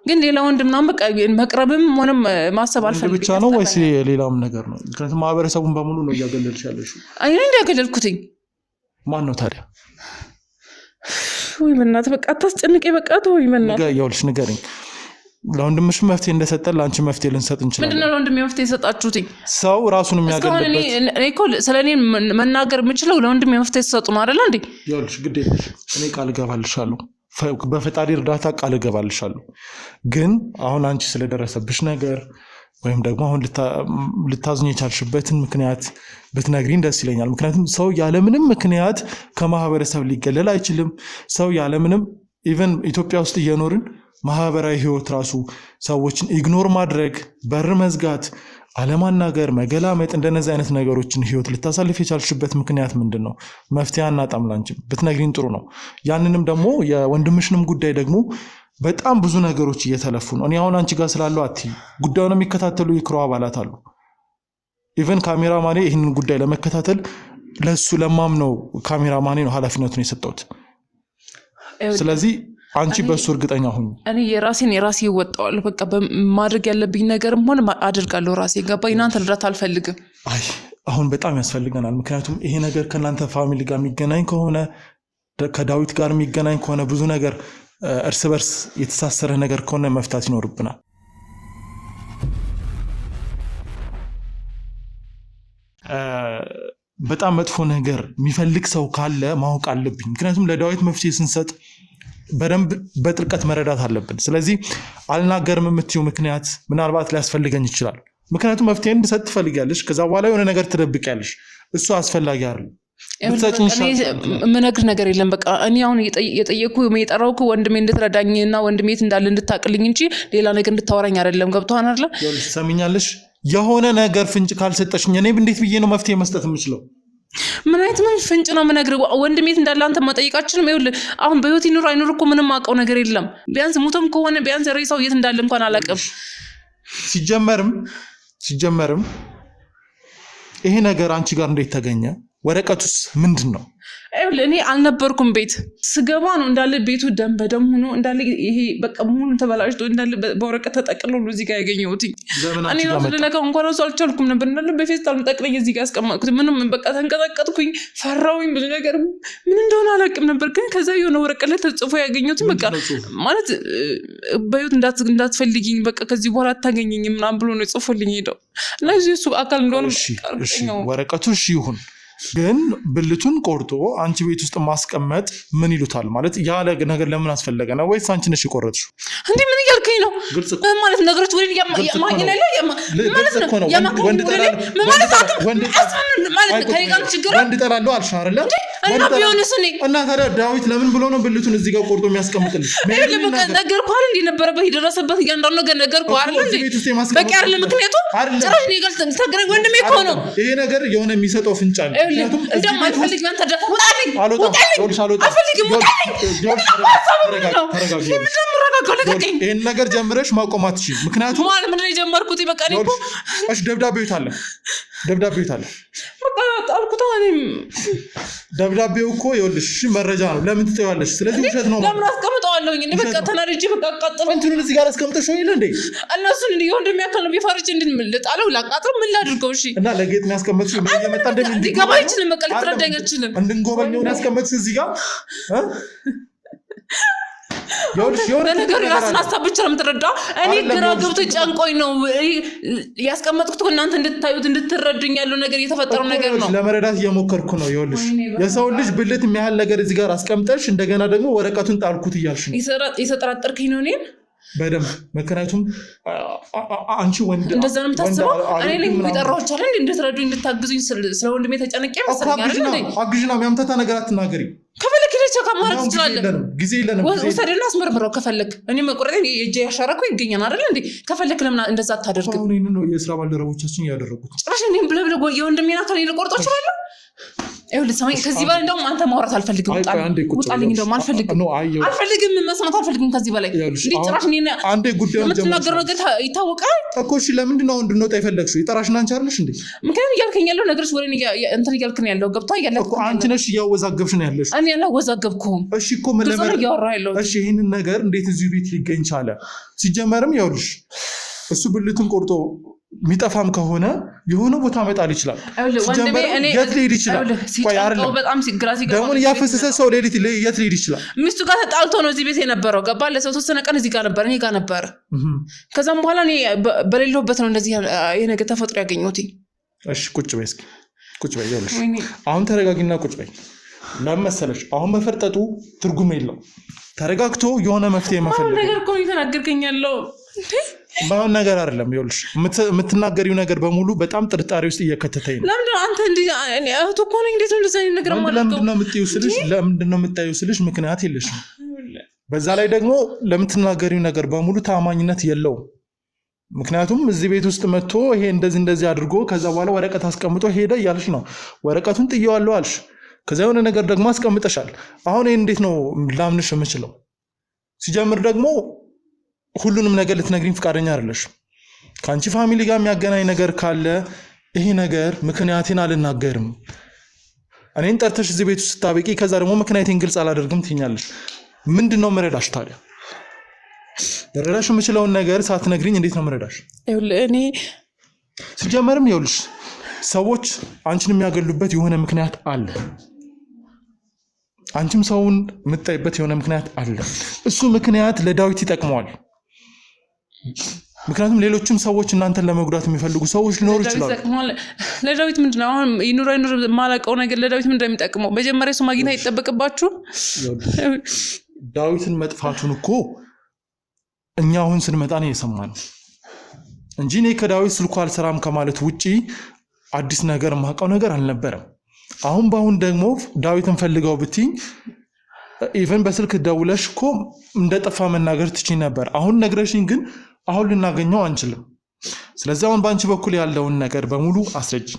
ግን ሌላ ወንድም ምናምን በቃ መቅረብም ሆነም ማሰብ አልፈልግም። ብቻ ነው ወይስ ሌላም ነገር ነው? ምክንያቱም ማህበረሰቡን በሙሉ ነው እያገለልሽ ያለሽው። እኔ እንዲያገለልኩትኝ ማን ነው ታዲያ? ወይ በእናትህ በቃ አታስጨንቀኝ በቃ ተወኝ በእናትህ ይኸውልሽ ንገረኝ ለወንድምሽ መፍትሄ እንደሰጠን ለአንቺ መፍትሄ ልንሰጥ እንችላለን ምንድነው ለወንድሜ መፍትሄ የሰጣችሁት ሰው ራሱን የሚያገልበት እኔ እኮ ስለኔ መናገር የምችለው ለወንድሜ መፍትሄ ተሰጡ ነው አይደል እንዴ ይኸውልሽ ግዴ እኔ ቃል እገባልሻለሁ በፈጣሪ እርዳታ ቃል እገባልሻለሁ ግን አሁን አንቺ ስለደረሰብሽ ነገር ወይም ደግሞ አሁን ልታዝኝ የቻልሽበትን ምክንያት ብትነግሪኝ ደስ ይለኛል ምክንያቱም ሰው ያለምንም ምክንያት ከማህበረሰብ ሊገለል አይችልም ሰው ያለምንም ኢቨን ኢትዮጵያ ውስጥ እየኖርን ማህበራዊ ህይወት ራሱ ሰዎችን ኢግኖር ማድረግ በር መዝጋት አለማናገር መገላመጥ እንደነዚህ አይነት ነገሮችን ህይወት ልታሳልፍ የቻልሽበት ምክንያት ምንድነው መፍትሄ አናጣም ላንቺ ብትነግሪኝ ጥሩ ነው ያንንም ደግሞ የወንድምሽንም ጉዳይ ደግሞ በጣም ብዙ ነገሮች እየተለፉ ነው እኔ አሁን አንቺ ጋር ስላለው አትይ ጉዳዩን የሚከታተሉ የክሮ አባላት አሉ ኢቨን ካሜራማኔ ይህንን ጉዳይ ለመከታተል ለሱ ለማምነው ካሜራማኔ ነው ኃላፊነቱን የሰጠሁት ስለዚህ አንቺ በሱ እርግጠኛ ሁኚ እኔ የራሴን ይወጣዋለሁ በቃ ማድረግ ያለብኝ ነገርም ሆነ አድርጋለሁ ራሴ ገባኝ እናንተ ልራት አልፈልግም አይ አሁን በጣም ያስፈልገናል ምክንያቱም ይሄ ነገር ከናንተ ፋሚሊ ጋር የሚገናኝ ከሆነ ከዳዊት ጋር የሚገናኝ ከሆነ ብዙ ነገር እርስ በርስ የተሳሰረ ነገር ከሆነ መፍታት ይኖርብናል በጣም መጥፎ ነገር የሚፈልግ ሰው ካለ ማወቅ አለብኝ ምክንያቱም ለዳዊት መፍትሄ ስንሰጥ በደንብ በጥልቀት መረዳት አለብን ስለዚህ አልናገርም የምትዩ ምክንያት ምናልባት ሊያስፈልገኝ ይችላል ምክንያቱም መፍትሄ እንድሰጥ ትፈልጊያለሽ ከዛ በኋላ የሆነ ነገር ትደብቂያለሽ እሱ አስፈላጊ አይደለም ምነግር ነገር የለም በቃ እኔ አሁን የጠየኩ የጠራውኩ ወንድሜ እንድትረዳኝና ወንድሜት እንዳለ እንድታቅልኝ እንጂ ሌላ ነገር እንድታወራኝ አይደለም ገብቷን አይደል ሰሚኛለሽ የሆነ ነገር ፍንጭ ካልሰጠሽኝ እኔ እንዴት ብዬ ነው መፍትሄ መስጠት የምችለው ምን አይነት ምን ፍንጭ ነው ምነግር ወንድሜት እንዳለ አንተ ማጠይቃችንም ይኸውልህ አሁን በህይወት ይኑር አይኑር እኮ ምንም አውቀው ነገር የለም ቢያንስ ሙተም ከሆነ ቢያንስ ሬሳው የት እንዳለ እንኳን አላውቅም ሲጀመርም ይሄ ነገር አንቺ ጋር እንዴት ተገኘ ወረቀቱስ ምንድነው እኔ አልነበርኩም ቤት ስገባ ነው እንዳለ ቤቱ ደም በደም ሆኖ እንዳለ ይሄ በቃ ሙሉ ተበላሽቶ እንዳለ በወረቀት ተጠቅልሎ እዚህ ጋር ያገኘሁት እኔ ነው ስለነገው እንኳን እሱ አልቻልኩም ነበር እንዳለ በፌስታል ተጠቅልኝ እዚህ ጋር አስቀመጥኩት ምንም በቃ ተንቀጠቀጥኩኝ ፈራውኝ ብዙ ነገር ምን እንደሆነ አላውቅም ነበር ግን ከዛ የሆነ ወረቀት ላይ ተጽፎ ያገኘሁት በቃ ማለት በህይወት እንዳትፈልጊኝ በቃ ከዚህ በኋላ አታገኘኝም ምናምን ብሎ ነው ጽፎልኝ ሄደው እና እሱ አካል እንደሆነ ወረቀቱ እሺ ይሁን ግን ብልቱን ቆርጦ አንቺ ቤት ውስጥ ማስቀመጥ ምን ይሉታል ማለት ያ ነገር ለምን አስፈለገ ነው ወይስ አንቺ ነሽ የቆረጥሽው እንዴ ምን እያልከኝ ነው ማለት ነገሮች ወደ ያማኝና ማለት ነው ወንድ ጠላለው አልሽ አይደለ እና ቢሆንስ እኔ እና ታዲያ ዳዊት ለምን ብሎ ነው ብልቱን እዚህ ጋር ቆርጦ የሚያስቀምጥልሽ ነገር ኳል እንደ ነበረበት ይደረሰበት ያንዳንዱ ነገር ኳል እንዴ በቃ አይደለም ምክንያቱ ጭራሽ ነው ይገልጽ ተገረኝ ወንድሜ እኮ ነው ይሄ ነገር የሆነ የሚሰጠው ፍንጭ አለ እንደም አልፈልግም አንተ ደፋ ወጣልኝ አልፈልግም ይሄን ነገር ጀምረሽ ማቆም አትችይም ምክንያቱም ማለት ምንድነው የጀመርኩት በቃ እኔ እሺ ደብዳቤው ታለ በቃ ጣልኩት እኔም ደብዳቤው እኮ ይኸውልሽ መረጃ ነው ለምን ትጠይዋለሽ ስለዚህ ውሸት ነው ለምን አስቀምጠዋለሁኝ እኔ በቃ ተናድጄ በቃ አቃጥለው እንትኑን እዚህ ጋር አስቀምጠሽ ነው እንዴ እነሱን እንዴ እንደሚያከል ነው ቢፈርጭ እንድልጣለው ላቃጥለው ምን ላድርገው እሺ እና ለጌጥ ነው ያስቀምጥሽ ምን እየመጣ እንዲገባ ይችላል በቃ ልትረዳኝ አትችልም እንድንጎበኘው ነው ያስቀምጥሽ እዚህ ጋር ነገር ራስን ሀሳብ ብቻ ነው የምትረዳው እኔ ግራ ገብቶ ጨንቆኝ ነው ያስቀመጥኩት እናንተ እንድታዩት እንድትረዱኝ ያለው ነገር የተፈጠረው ነገር ነው ለመረዳት እየሞከርኩ ነው ይኸውልሽ የሰው ልጅ ብልት የሚያህል ነገር እዚህ ጋር አስቀምጠሽ እንደገና ደግሞ ወረቀቱን ጣልኩት እያልሽ ነው የተጠራጠርከኝ ነው እኔን በደም ምክንያቱም አንቺ ወንድ እንደዛ ነው የምታስበው እኔ ላይ የሚጠራዎች አለ እንድትረዱኝ እንድታግዙኝ ስለ ወንድሜ ተጨነቄ መሰለኝ አይደል አግዥና የሚያምታታ ነገር አትናገሪ ከፈለክ ለቻ ከማለት ይችላል ጊዜ የለንም ወሰደና አስመርምረው ከፈለክ እኔ መቆረጤን የእጄ ያሻረኩ ይገኛል አይደል እንዴ ከፈለክ ለምን እንደዛ አታደርግም አሁን ነው የስራ ባልደረቦቻችን ያደረጉት ጭራሽ እኔም ብለብለ የወንድሜና ከኔ ልቆርጦ ይችላል ይኸውልህ ሰማኝ ከዚህ በላይ እንደውም አንተ ማውራት አልፈልግም ውጣልኝ እንደውም አልፈልግም መስማት አልፈልግም ከዚህ በላይ እንዴ ጭራሽ እኔ አንዴ ጉዳዩን የምትናገረው ነገር ይታወቃል እኮ እሺ ለምንድን ነው እንድንወጣ የፈለግሽው የጠራሽና አንቺ አይደለሽ እንዴ ምክንያቱም እያልከኝ ያለው ነገርስ ወሬ እንትን እያልክ ነው ያለው ገብቷ እያለኩ አንቺ ነሽ እያወዛገብሽ ነው ያለሽ እኔ አላወዛገብኩም እሺ እኮ ምን እሺ ይሄንን ነገር እንዴት እዚህ ቤት ሊገኝ ቻለ ሲጀመርም ይኸውልሽ እሱ ብልቱን ቆርጦ የሚጠፋም ከሆነ የሆነ ቦታ መጣል ይችላል ሲጀምር የት ሊሄድ ይችላል ቆይ አይደለም በጣም ሲግራ ሲገባ ደሙን ያፈሰሰ ሰው የት ሊሄድ ይችላል ሚስቱ ጋር ተጣልቶ ነው እዚህ ቤት የነበረው ገባ ለሰው ተወሰነ ቀን እዚህ ጋር ነበር እኔ ጋር ነበር ከዛም በኋላ እኔ በሌለውበት ነው እንደዚህ የነገ ተፈጥሮ ያገኘሁት እሺ ቁጭ በይ እስኪ ቁጭ በይ ይኸውልሽ አሁን ተረጋጊና ቁጭ በይ ለምሳሌ አሁን መፈርጠጡ ትርጉም የለው ተረጋግቶ የሆነ መፍትሄ መፈለግ ነገር እኮ ይተናገርከኝ ያለው ባውን ነገር አይደለም ይኸውልሽ የምትናገሪው ነገር በሙሉ በጣም ጥርጣሬ ውስጥ እየከተተኝ ነው ለምን አንተ እንዴ እኔ እህቱ እኮ ነኝ እንዴት ነው እንደዛ ነገር ማለት ለምንድን ነው የምትጠይው ስልሽ ምክንያት የለሽም በዛ ላይ ደግሞ ለምትናገሪው ነገር በሙሉ ታማኝነት የለውም ምክንያቱም እዚህ ቤት ውስጥ መጥቶ ይሄ እንደዚህ አድርጎ ከዛ በኋላ ወረቀት አስቀምጦ ሄደ እያልሽ ነው ወረቀቱን ጥየዋለሁ አልሽ ከዛ የሆነ ነገር ደግሞ አስቀምጠሻል አሁን ይሄን እንዴት ነው ላምንሽ የምችለው ሲጀምር ደግሞ ሁሉንም ነገር ልትነግሪኝ ፍቃደኛ አይደለሽ ካንቺ ፋሚሊ ጋር የሚያገናኝ ነገር ካለ ይሄ ነገር ምክንያቴን አልናገርም እኔን ጠርተሽ እዚህ ቤት ውስጥ ስታበቂ ከዛ ደግሞ ምክንያቴን ግልጽ አላደርግም ትኛለሽ ምንድነው መረዳሽ ታዲያ ደረራሽ የምችለውን ነገር ሳትነግሪኝ እንዴት ነው መረዳሽ እኔ ሲጀመርም ይኸውልሽ ሰዎች አንቺን የሚያገሉበት የሆነ ምክንያት አለ አንቺም ሰውን የምትጠይበት የሆነ ምክንያት አለ እሱ ምክንያት ለዳዊት ይጠቅመዋል ምክንያቱም ሌሎችም ሰዎች እናንተን ለመጉዳት የሚፈልጉ ሰዎች ሊኖሩ ይችላሉ ለዳዊት ምንድነው አሁን ይኑር ማለቀው ነገር ለዳዊት ምንድነው የሚጠቅመው መጀመሪያ እሱ ማግኘት አይጠበቅባችሁ ዳዊትን መጥፋቱን እኮ እኛ አሁን ስንመጣ ነው የሰማነው እንጂ እኔ ከዳዊት ስልኩ አልሰራም ከማለት ውጪ አዲስ ነገር ማቀው ነገር አልነበረም አሁን ባሁን ደግሞ ዳዊትን ፈልገው ብትይ ኢቭን በስልክ ደውለሽ እኮ እንደጠፋ መናገር ትችይ ነበር አሁን ነግረሽኝ ግን አሁን ልናገኘው አንችልም ስለዚህ አሁን ባንቺ በኩል ያለውን ነገር በሙሉ አስረጅ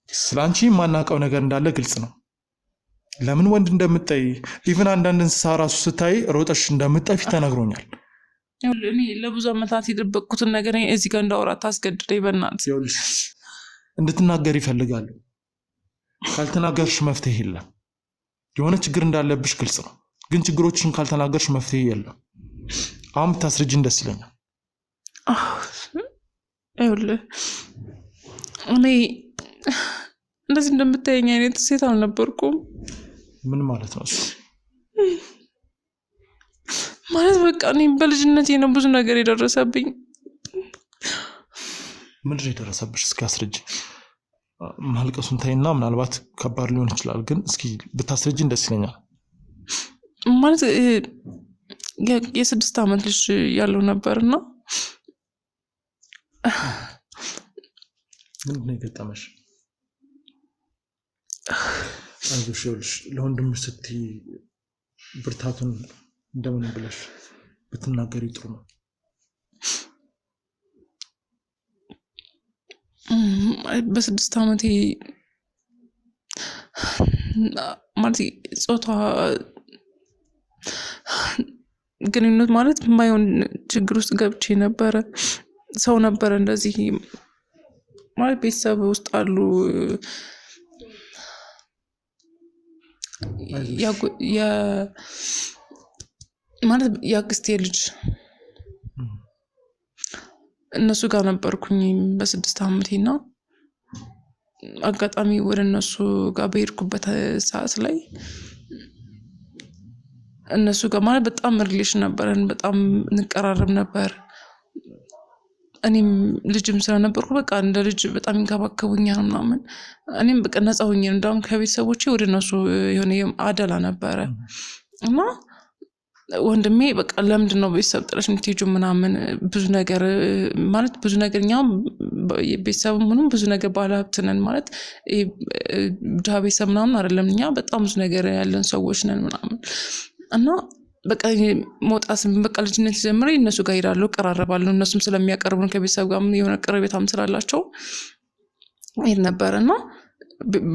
ስላንቺ ማናቀው ነገር እንዳለ ግልጽ ነው ለምን ወንድ እንደምትጠይ ኢቭን አንዳንድ እንስሳ ራሱ ስታይ ሮጠሽ እንደምትጠፊ ተነግሮኛል እኔ ለብዙ አመታት የደበቅኩትን ነገር እዚህ ጋር እንዳወራ ታስገድደኝ በእናትህ ይኸውልሽ እንድትናገር ይፈልጋሉ ካልተናገርሽ መፍትሄ የለም የሆነ ችግር እንዳለብሽ ግልጽ ነው ግን ችግሮችን ካልተናገርሽ መፍትሄ የለም አሁን ብታስረጅኝ ደስ ይለኛል ይኸውልህ እኔ እንደዚህ እንደምታየኝ አይነት ሴት አልነበርኩም ምን ማለት ነው እሱ ማለት በቃ እኔ በልጅነቴ ነው ብዙ ነገር የደረሰብኝ ምንድን የደረሰብሽ እስኪ አስረጅኝ ማልቀሱን ታይና ምናልባት ከባድ ሊሆን ይችላል ግን እስኪ ብታስረጅኝ ደስ ይለኛል ማለት የ6 አመት ልጅ ያለው ነበርና ምንድን ነው የገጠመሽ አይዞሽ ይኸውልሽ ለወንድምሽ ስትይ ብርታቱን እንደምን ብለሽ ብትናገሪ ጥሩ ነው በ6 አመቴ ማለት ጾታ ግንኙነት ማለት የማይሆን ችግር ውስጥ ገብቼ ነበረ ሰው ነበረ እንደዚህ ማለት ቤተሰብ ውስጥ አሉ ማለት ያክስቴ ልጅ እነሱ ጋር ነበርኩኝ በ6 አመቴና አጋጣሚ ወደ እነሱ ጋር በሄድኩበት ሰዓት ላይ እነሱ ጋር ማለት በጣም ሪሌሽን ነበረን በጣም እንቀራረብ ነበር እኔም ልጅም ስለነበርኩ በቃ እንደ ልጅ በጣም ይንከባከቡኛል ምናምን እኔም በቃ ነፃ ሆኜ እንደውም ከቤተሰቦቼ ወደ እነሱ የሆነ አደላ ነበረ እና ወንድሜ በቃ ለምንድን ነው ቤተሰብ ጥለሽ የምትሄጂው ምናምን ብዙ ነገር ማለት ብዙ ነገር እኛም ቤተሰብ ምንም ብዙ ነገር ባለሀብት ነን ማለት ድሀ ቤተሰብ ምናምን አይደለም እኛ በጣም ብዙ ነገር ያለን ሰዎች ነን ምናምን እና በቃ መውጣት በቃ ልጅነት ጀምሬ እነሱ ጋር ሄዳለሁ ቀራረባለሁ እነሱም ስለሚያቀርቡን ከቤተሰብ ጋር የሆነ ቅርቤታም ስላላቸው ይሄድ ነበርና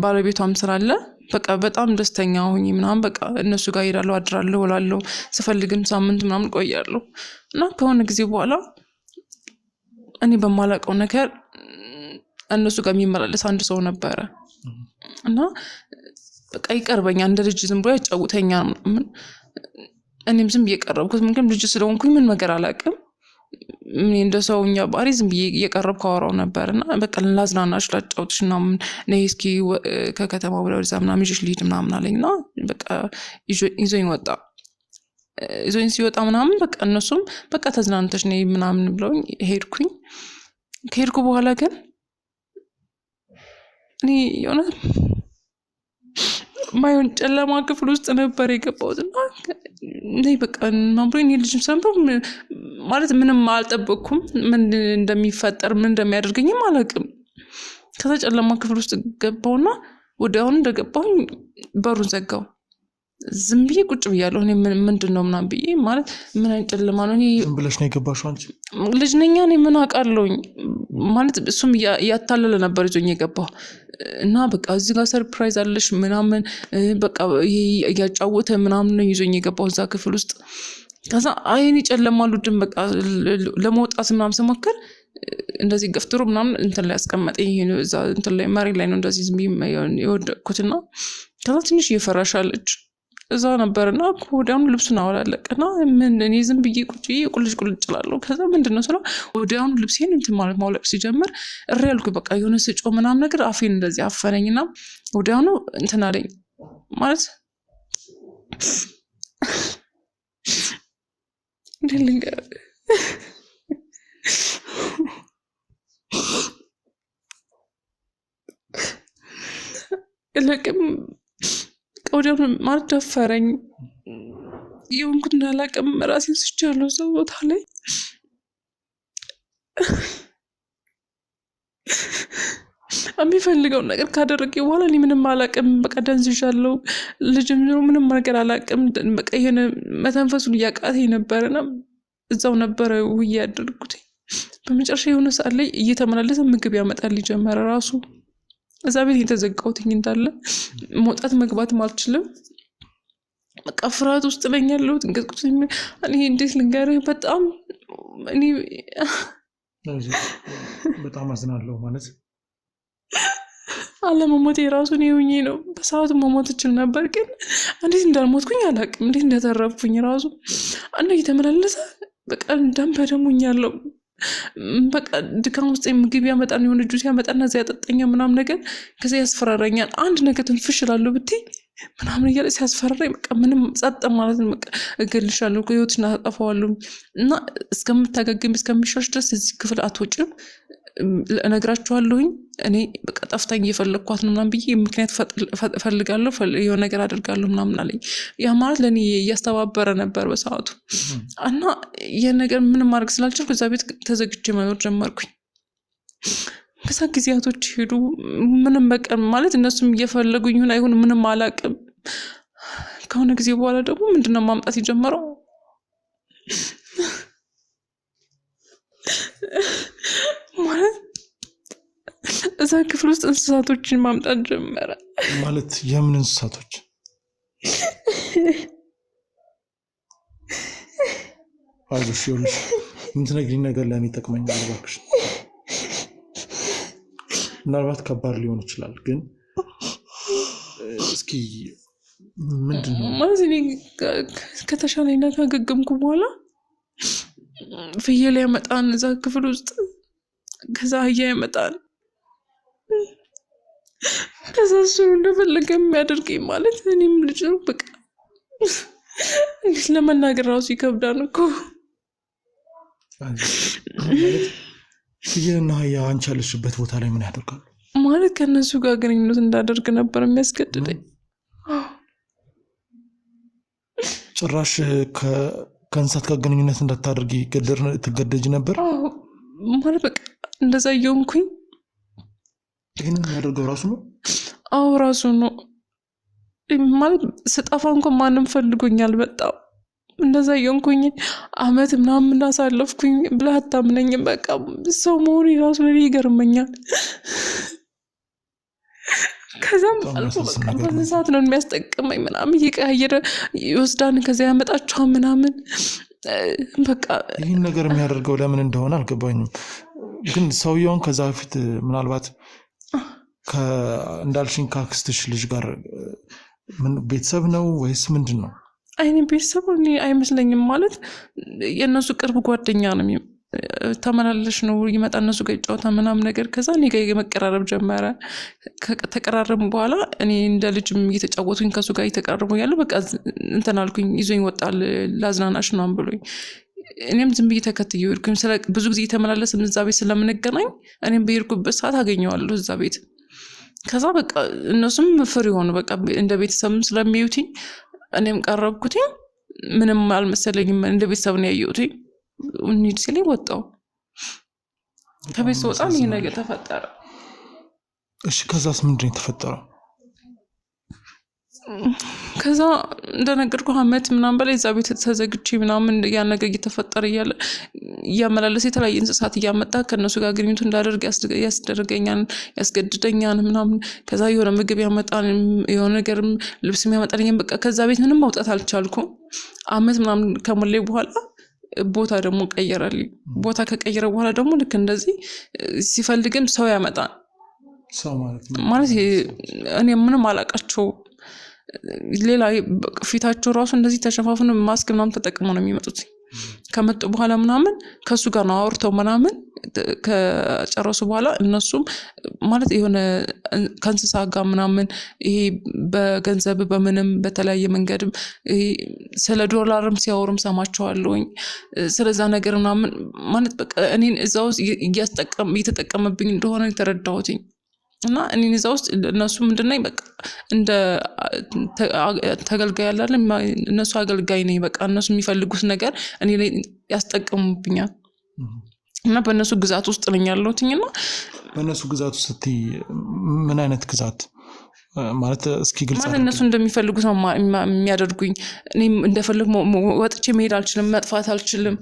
ባለቤቷም ስላለ በቃ በጣም ደስተኛ ሆኜ ምናምን በቃ እነሱ ጋር ሄዳለሁ አድራለሁ እላለሁ ስፈልግም ሳምንት ምናምን ቆያለሁ እና ከሆነ ጊዜ በኋላ እኔ በማላውቀው ነገር እነሱ ጋር የሚመላለስ አንድ ሰው ነበረ እና በቃ ይቀርበኛል እንደ ልጅ ዝም ብሎ ያጫውተኛል ምናምን እኔም ዝም ብዬ ቀረብኩት ምክንያቱም ልጅ ስለሆንኩኝ ምን ነገር አላውቅም እንደ ሰውኛ ባህሪ ዝም ብዬ እየቀረብኩ አወራው ነበር እና በቃ ላዝናናሽ ላጫውትሽ ምናምን ነይ እስኪ ከከተማ ወደዛ ምናምን ይዤሽ ልሂድ ምናምን አለኝ እና በቃ ይዞኝ ወጣ። ይዞኝ ሲወጣ ምናምን በቃ እነሱም በቃ ተዝናንተሽ ነይ ምናምን ብለውኝ ሄድኩኝ። ከሄድኩ በኋላ ግን እኔ የሆነ ማይሆን ጨለማ ክፍል ውስጥ ነበር የገባሁት እና ነይ በቃ ማምሮኝ ልጅም ሰንበው ማለት ምንም አልጠበቅኩም። ምን እንደሚፈጠር ምን እንደሚያደርገኝም አላውቅም። ከዛ ጨለማ ክፍል ውስጥ ገባሁና ወዲያውኑ እንደገባሁኝ በሩን ዘጋው። ዝም ብዬ ቁጭ ብያለሁ። እኔ ምንድነው ምናምን ብዬ ማለት ምን አይጨለማ ነው። እኔ ዝም ብለሽ ነው የገባሽው አንቺ? ልጅ ነኝ እኔ ምን አውቃለሁኝ ማለት እሱም ያታለለ ነበር ይዞኝ የገባው እና በቃ እዚህ ጋር ሰርፕራይዝ አለሽ ምናምን በቃ እያጫወተ ምናምን ነው ይዞኝ የገባው እዛ ክፍል ውስጥ። ከዛ አይኔ ጨለማሉ ድም በቃ ለመውጣት ምናምን ስሞክር እንደዚህ ገፍትሮ ምናምን እንትን ላይ አስቀመጠኝ። ይሄ እዛ እንትን ላይ መሬት ላይ ነው እንደዚህ ዝም የወደቅኩትና ከዛ ትንሽ እየፈራሻለች እዛ ነበርና ወዲያውኑ ልብሱን አወላለቀና ምን እኔ ዝም ብዬ ቁጭ ቁልጭ እላለሁ። ከዛ ምንድነው ስለው ወዲያውኑ ልብሴን እንትን ማለት ማውለቅ ሲጀምር እሪ ያልኩኝ በቃ የሆነ ስጮ ምናምን ነገር አፌን እንደዚህ አፈነኝና ወዲያውኑ እንትን አለኝ ማለት እንደልንገ ለቅም ወዲያውኑ ማለት ደፈረኝ። የሆንኩት እንዳላቅም ራሴን ስቻለሁ እዛ ቦታ ላይ። የሚፈልገውን ነገር ካደረገ በኋላ እኔ ምንም አላቅም። በቃ ደንዝዣለሁ። ልጅም ምንም ነገር አላቅም። በቃ ይሄን መተንፈሱን እያቃተኝ ነበርና እዛው ነበረ ውዬ ያደርኩት። በመጨረሻ የሆነ ሰዓት ላይ እየተመላለሰ ምግብ ያመጣል ጀመረ ራሱ። እዛ ቤት የተዘጋሁትኝ እንዳለ መውጣት መግባት አልችልም። በቃ ፍርሃት ውስጥ ነኝ ያለሁት። እንግዲህ እኔ እንዴት ልንገርህ በጣም እኔ በጣም አዝናለሁ ማለት አለመሞቴ ራሱ ነው የሆኜ ነው። በሰዓቱ መሞት እችል ነበር ግን እንዴት እንዳልሞትኩኝ አላውቅም። እንዴት እንደተረፍኩኝ ራሱ አንዴ እየተመላለሰ በቃ ደም በደሙኛለሁ። በቃ ድካም ውስጥ ምግብ ያመጣን የሆነ ጁስ ያመጣና እዚያ ያጠጣኛ ምናምን ነገር ከዛ ያስፈራራኛል። አንድ ነገር ትንፍሽ እላለሁ ብትይ ምናምን እያለ ሲያስፈራራኝ በቃ ምንም ጸጥ ማለት ነው። በቃ እገልሻለሁ ህይወትሽን አጠፋዋለሁ እና እስከምታገግም እስከምሻሽ ድረስ እዚህ ክፍል አትወጭም እነግራችኋለሁኝ። እኔ በቃ ጠፍታኝ እየፈለግኳት ነው ምናምን ብዬ ምክንያት ፈልጋለሁ የሆነ ነገር አደርጋለሁ ምናምን አለኝ። ያ ማለት ለእኔ እያስተባበረ ነበር በሰዓቱ እና ይህን ነገር ምንም ማድረግ ስላልቻልኩ እዛ ቤት ተዘግቼ መኖር ጀመርኩኝ። ከዛ ጊዜያቶች ሄዱ። ምንም በቃ ማለት እነሱም እየፈለጉኝ ይሁን አይሁን ምንም አላቅም። ከሆነ ጊዜ በኋላ ደግሞ ምንድነው ማምጣት የጀመረው ማለት እዛ ክፍል ውስጥ እንስሳቶችን ማምጣት ጀመረ። ማለት የምን እንስሳቶች? አይዞሽ ይኸውልሽ የምትነግሪኝ ነገር ለእኔ ይጠቅመኛል እባክሽ። ምናልባት ከባድ ሊሆን ይችላል ግን እስኪ ምንድነው ማለት እኔ ከተሻለኝና ካገገምኩ በኋላ ፍየል ያመጣን እዛ ክፍል ውስጥ። ከዛ አህያ ያመጣን። ከዛ እሱ እንደፈለገ የሚያደርገኝ ማለት እኔም ልጅ ነው በቃ እንዴት ለመናገር ራሱ ይከብዳል እኮ። ፍየልና አህያ አንቺ ያለሽበት ቦታ ላይ ምን ያደርጋሉ? ማለት ከነሱ ጋር ግንኙነት እንዳደርግ ነበር የሚያስገድደኝ። ጭራሽ ከእንስሳት ጋር ግንኙነት እንዳታደርጊ ትገደጅ ነበር? ማለት በቃ እንደዛ እየሆንኩኝ። ይህንን የሚያደርገው ራሱ ነው? አዎ ራሱ ነው። ማለት ስጠፋ እንኳን ማንም ፈልጎኛል በጣም እንደዛ እየሆንኩኝ አመት ምናምን አሳለፍኩኝ ብለህ አታምነኝም። በቃ ሰው መሆኑ ራሱ ለኔ ይገርመኛል። ከዛም አልፎ በቃ በሰዓት ነው የሚያስጠቅመኝ ምናምን እየቀያየረ ይወስዳን ከዛ ያመጣቸው ምናምን በቃ። ይህን ነገር የሚያደርገው ለምን እንደሆነ አልገባኝም። ግን ሰውየውን ከዛ በፊት ምናልባት እንዳልሽኝ ካክስትሽ ልጅ ጋር ቤተሰብ ነው ወይስ ምንድን ነው? አይኔ ቤተሰብ አይመስለኝም። ማለት የእነሱ ቅርብ ጓደኛ ነው ተመላለሽ ነው ይመጣ እነሱ ጋር ይጫወታ ምናምን ነገር ከዛ እኔ ጋር መቀራረብ ጀመረ። ከተቀራረብን በኋላ እኔ እንደ ልጅም እየተጫወቱኝ ከሱ ጋር እየተቀራረቡ ያለው በቃ እንትን አልኩኝ ይዞኝ ወጣል ላዝናናሽ ምናምን ብሎኝ እኔም ዝም ብዬ ተከትዬ ሄድኩኝ። ብዙ ጊዜ የተመላለስን እዛ ቤት ስለምንገናኝ እኔም በሄድኩበት ሰዓት አገኘዋለሁ እዛ ቤት። ከዛ በቃ እነሱም ፍሪ ሆኑ በቃ እንደ ቤተሰብም ስለሚዩትኝ እኔም ቀረብኩትኝ። ምንም አልመሰለኝም እንደ ቤተሰብ ነው ያየሁትኝ። እንሂድ ሲለኝ ወጣሁ። ከቤት ስወጣ ይሄ ነገር ተፈጠረ። እሺ ከዛስ ምንድን ነው የተፈጠረው? ከዛ እንደነገርኩህ አመት ምናምን በላይ እዛ ቤት ተዘግቼ ምናምን ያ ነገር እየተፈጠረ እያለ እያመላለሰ የተለያየ እንስሳት እያመጣ ከእነሱ ጋር ግንኙነት እንዳደርግ ያስደርገኛል፣ ያስገድደኛል ምናምን። ከዛ የሆነ ምግብ ያመጣል፣ የሆነ ነገርም ልብስም ያመጣልኝ። በቃ ከዛ ቤት ምንም መውጣት አልቻልኩም። አመት ምናምን ከሞላኝ በኋላ ቦታ ደግሞ ቀየረልኝ። ቦታ ከቀየረ በኋላ ደግሞ ልክ እንደዚህ ሲፈልግም ሰው ያመጣል። ሰው ማለት እኔ ምንም አላቃቸው ሌላ ፊታቸው ራሱ እንደዚህ ተሸፋፍነው ማስክ ምናምን ተጠቅመው ነው የሚመጡት። ከመጡ በኋላ ምናምን ከሱ ጋር ነው አውርተው ምናምን ከጨረሱ በኋላ እነሱም ማለት የሆነ ከእንስሳ ጋር ምናምን ይሄ በገንዘብ በምንም በተለያየ መንገድም ስለ ዶላርም ሲያወሩም ሰማቸዋለሁኝ። ስለዛ ነገር ምናምን ማለት በቃ እኔን እዛ ውስጥ እየተጠቀመብኝ እንደሆነ የተረዳሁትኝ። እና እኔን እዛ ውስጥ እነሱ ምንድነኝ በቃ እንደ ተገልጋይ ያላለ እነሱ አገልጋይ ነኝ። በቃ እነሱ የሚፈልጉት ነገር እኔ ላይ ያስጠቀሙብኛል። እና በእነሱ ግዛት ውስጥ ነኝ ያለሁትኝ። እና በእነሱ ግዛት ውስጥ ስትይ ምን አይነት ግዛት ማለት እስኪ ግልጽ ማለት እነሱ እንደሚፈልጉት ነው የሚያደርጉኝ። እኔም እንደፈልግ ወጥቼ መሄድ አልችልም፣ መጥፋት አልችልም።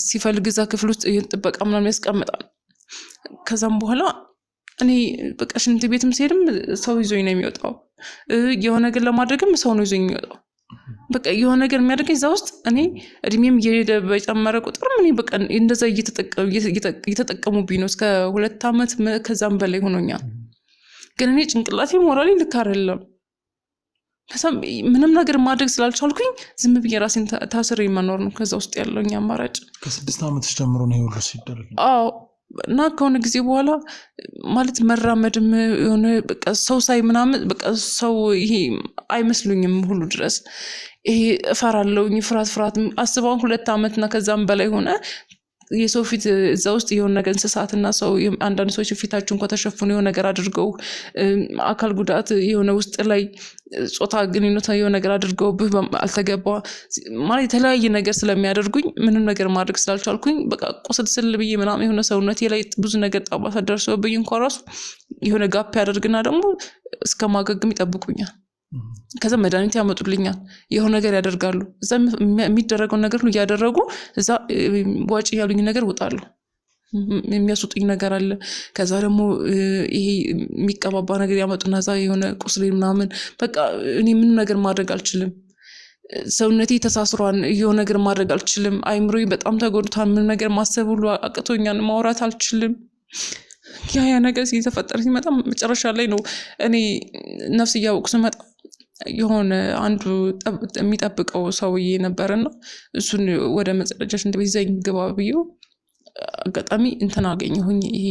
ሲፈልግ እዛ ክፍል ውስጥ ጥበቃ ምናምን ያስቀምጣል። ከዛም በኋላ እኔ በቃ ሽንት ቤትም ሲሄድም ሰው ይዞኝ ነው የሚወጣው። የሆነ ነገር ለማድረግም ሰው ነው ይዞኝ የሚወጣው። በቃ የሆነ ነገር የሚያደርገኝ እዛ ውስጥ እኔ እድሜም እየሄደ በጨመረ ቁጥርም እኔ በቃ እንደዛ እየተጠቀሙብኝ ነው። እስከ 2 አመት ከዛም በላይ ሆኖኛል። ግን እኔ ጭንቅላቴ ሞራሌ ልክ አይደለም። ምንም ነገር ማድረግ ስላልቻልኩኝ ዝም ብዬ ራሴን ታስሬ መኖር ነው ከዛ ውስጥ ያለውኝ አማራጭ። ከ6 አመት ጀምሮ ነው ይሁሉ ሲደረግ? አዎ። እና ከሆነ ጊዜ በኋላ ማለት መራመድም የሆነ በቃ ሰው ሳይ ምናምን በቃ ሰው ይሄ አይመስሉኝም ሁሉ ድረስ ይሄ እፈራለሁኝ። ፍርሃት አስበው 2 አመትና ከዛም በላይ ሆነ የሰው ፊት እዛ ውስጥ የሆነ ነገር እንስሳትና ሰው አንዳንድ ሰዎች ፊታቸውን እንኳን ተሸፍኑ የሆነ ነገር አድርገው አካል ጉዳት የሆነ ውስጥ ላይ ጾታ ግንኙነት የሆነ ነገር አድርገው አልተገባ ማለት የተለያየ ነገር ስለሚያደርጉኝ ምንም ነገር ማድረግ ስላልቻልኩኝ በቃ ቁስል ብዬ ምናምን የሆነ ሰውነቴ ላይ ብዙ ነገር ጠባሳ ደርሶብኝ እንኳን ራሱ የሆነ ጋፕ ያደርግና ደግሞ እስከማገግም ይጠብቁኛል። ከዛ መድኃኒት ያመጡልኛል፣ የሆነ ነገር ያደርጋሉ። እዛ የሚደረገው ነገር ሁሉ እያደረጉ እዛ ዋጪ ያሉኝ ነገር ወጣሉ። የሚያስወጡኝ ነገር አለ። ከዛ ደግሞ ይሄ የሚቀባባ ነገር ያመጡና እዛ የሆነ ቁስሌ ምናምን በቃ እኔ ምንም ነገር ማድረግ አልችልም። ሰውነቴ ተሳስሯል፣ የሆነ ነገር ማድረግ አልችልም። አይምሮዬ በጣም ተጎድቷል። ምንም ነገር ማሰብ ሁሉ አቅቶኛል፣ ማውራት አልችልም። ያ ነገር ሲተፈጠር ሲመጣ መጨረሻ ላይ ነው እኔ ነፍስ እያወቅሁ ስመጣ የሆነ አንዱ የሚጠብቀው ሰውዬ ነበርና እሱን ወደ መጸዳጃ ሽንት ቤት ይዘኝ ግባ ብዬው አጋጣሚ እንትን አገኘሁኝ። ይሄ